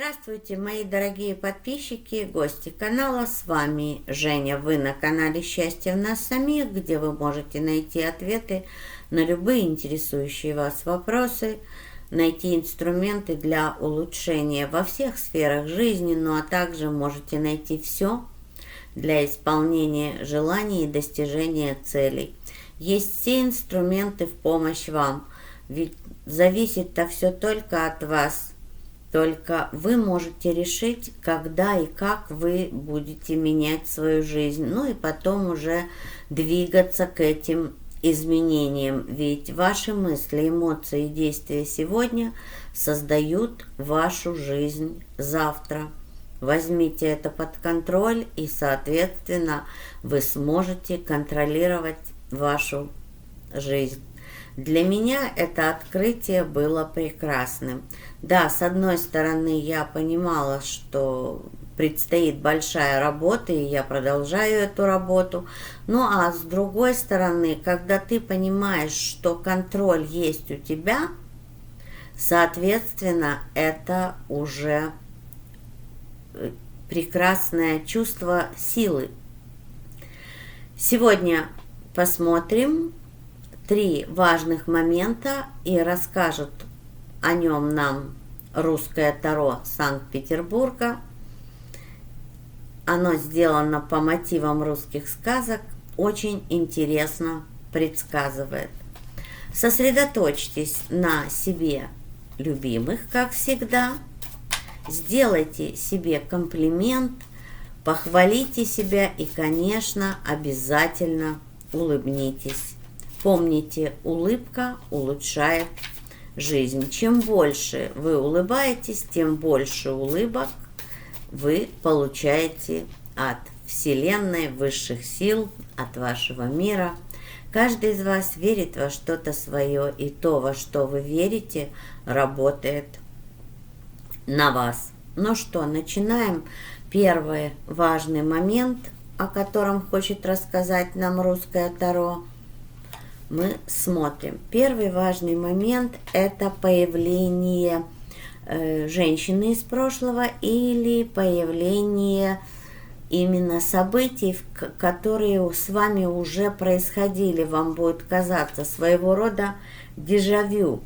Здравствуйте, мои дорогие подписчики и гости канала. С вами Женя. Вы на канале «Счастье в нас самих», где вы можете найти ответы на любые интересующие вас вопросы, найти инструменты для улучшения во всех сферах жизни, ну а также можете найти все для исполнения желаний и достижения целей. Есть все инструменты в помощь вам, ведь зависит-то все только от вас. Только вы можете решить, когда и как вы будете менять свою жизнь, ну и потом уже двигаться к этим изменениям. Ведь ваши мысли, эмоции и действия сегодня создают вашу жизнь завтра. Возьмите это под контроль, и, соответственно, вы сможете контролировать вашу жизнь. Для меня это открытие было прекрасным. Да, с одной стороны, я понимала, что предстоит большая работа, и я продолжаю эту работу. Ну а с другой стороны, когда ты понимаешь, что контроль есть у тебя, соответственно, это уже прекрасное чувство силы. Сегодня посмотрим 3 важных момента, и расскажет о нем нам русское Таро Санкт-Петербурга. Оно сделано по мотивам русских сказок, очень интересно предсказывает. Сосредоточьтесь на себе любимых, как всегда. Сделайте себе комплимент, похвалите себя и, конечно, обязательно улыбнитесь. Помните, улыбка улучшает жизнь. Чем больше вы улыбаетесь, тем больше улыбок вы получаете от Вселенной, высших сил, от вашего мира. Каждый из вас верит во что-то свое, и то, во что вы верите, работает на вас. Ну что, начинаем. Первый важный момент, о котором хочет рассказать нам русское Таро. Мы смотрим. Первый важный момент – это появление женщины из прошлого или появление именно событий, которые с вами уже происходили. Вам будет казаться своего рода дежавю.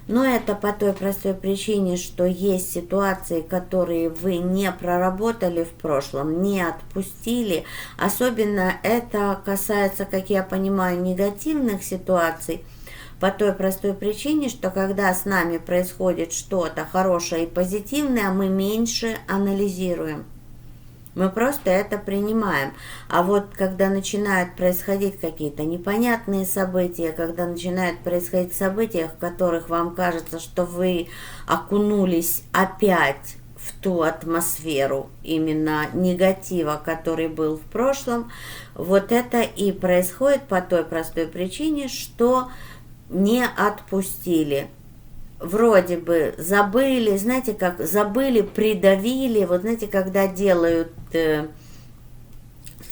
Но это по той простой причине, что есть ситуации, которые вы не проработали в прошлом, не отпустили. Особенно это касается, как я понимаю, негативных ситуаций. По той простой причине, что когда с нами происходит что-то хорошее и позитивное, мы меньше анализируем. Мы просто это принимаем. А вот когда начинают происходить какие-то непонятные события, когда начинают происходить события, в которых вам кажется, что вы окунулись опять в ту атмосферу именно негатива, который был в прошлом, вот это и происходит по той простой причине, что не отпустили. Вроде бы забыли, знаете, как забыли, придавили. Вот знаете, когда делают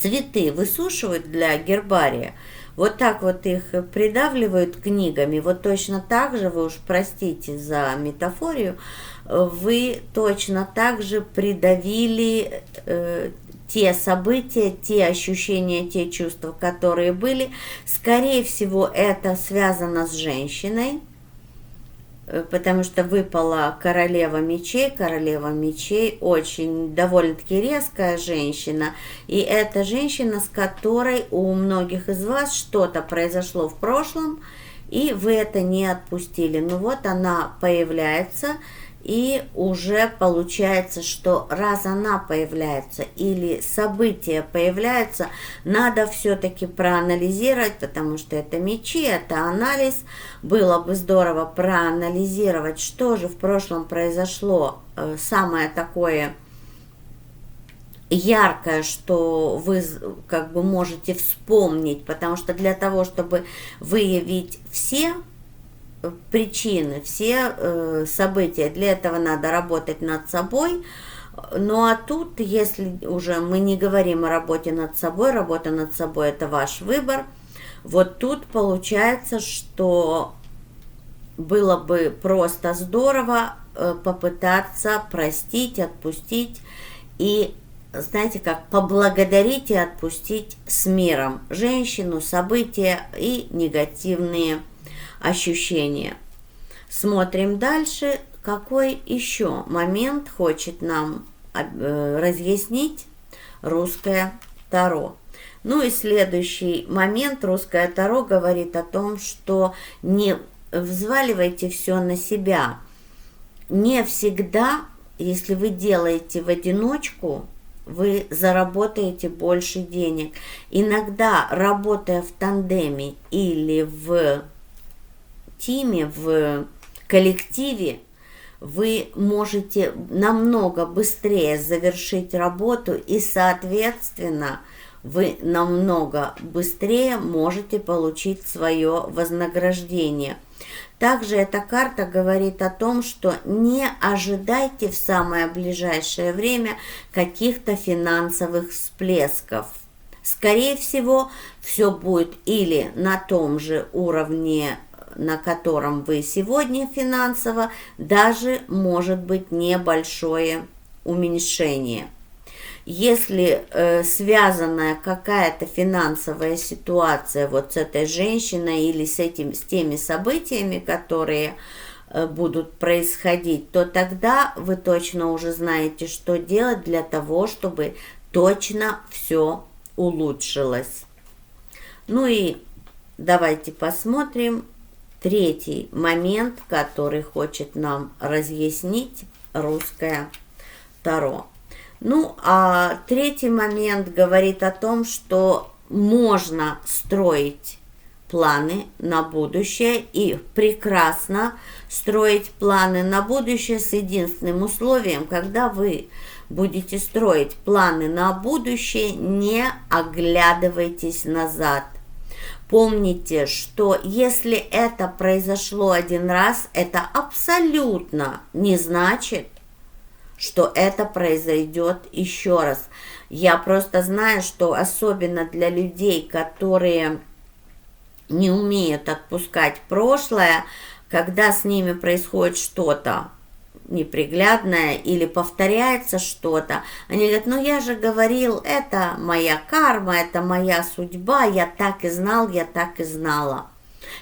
цветы, высушивают для гербария, вот так вот их придавливают книгами. Вот точно так же, вы уж простите за метафорию, вы точно так же придавили те события, те ощущения, те чувства, которые были. Скорее всего, это связано с женщиной, потому что выпала королева мечей. Королева мечей очень довольно-таки резкая женщина. И это женщина, с которой у многих из вас что-то произошло в прошлом, и вы это не отпустили. Ну вот она появляется, и уже получается, что раз она появляется или события появляются, надо все-таки проанализировать, потому что это мечи, это анализ. Было бы здорово проанализировать, что же в прошлом произошло, самое такое яркое, что вы как бы можете вспомнить, потому что для того, чтобы выявить все причины, все события, для этого надо работать над собой. Ну а тут, если уже мы не говорим о работе над собой, работа над собой – это ваш выбор, вот тут получается, что было бы просто здорово попытаться простить, отпустить и, знаете, как поблагодарить и отпустить с миром женщину, события и негативные ощущения. Смотрим дальше, какой еще момент хочет нам разъяснить русское Таро. Ну и следующий момент. Русское Таро говорит о том, что не взваливайте все на себя. Не всегда, если вы делаете в одиночку, вы заработаете больше денег. Иногда, работая в тандеме или в тиме, в коллективе, вы можете намного быстрее завершить работу и, соответственно, вы намного быстрее можете получить свое вознаграждение. Также эта карта говорит о том, что не ожидайте в самое ближайшее время каких-то финансовых всплесков. Скорее всего, все будет или на том же уровне, на котором вы сегодня финансово, даже может быть небольшое уменьшение. Если связанная какая-то финансовая ситуация вот с этой женщиной или с теми событиями, которые будут происходить, то тогда вы точно уже знаете, что делать для того, чтобы точно все улучшилось. Ну и давайте посмотрим третий момент, который хочет нам разъяснить русское Таро. Ну, а третий момент говорит о том, что можно строить планы на будущее и прекрасно строить планы на будущее с единственным условием, когда вы будете строить планы на будущее, не оглядывайтесь назад. Помните, что если это произошло один раз, это абсолютно не значит, что это произойдет еще раз. Я просто знаю, что особенно для людей, которые не умеют отпускать прошлое, когда с ними происходит что-то неприглядное или повторяется что-то, они говорят: ну я же говорил, это моя карма, это моя судьба, я так и знал, я так и знала.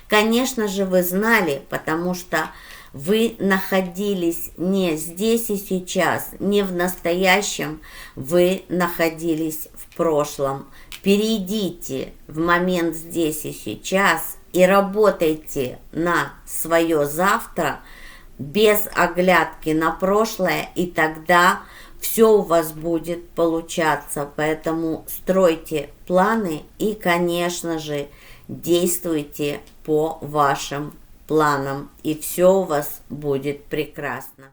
Конечно же, вы знали, потому что вы находились не здесь и сейчас, не в настоящем, вы находились в прошлом. Перейдите в момент здесь и сейчас и работайте на свое завтра без оглядки на прошлое, и тогда все у вас будет получаться. Поэтому стройте планы и, конечно же, действуйте по вашим планам, и все у вас будет прекрасно.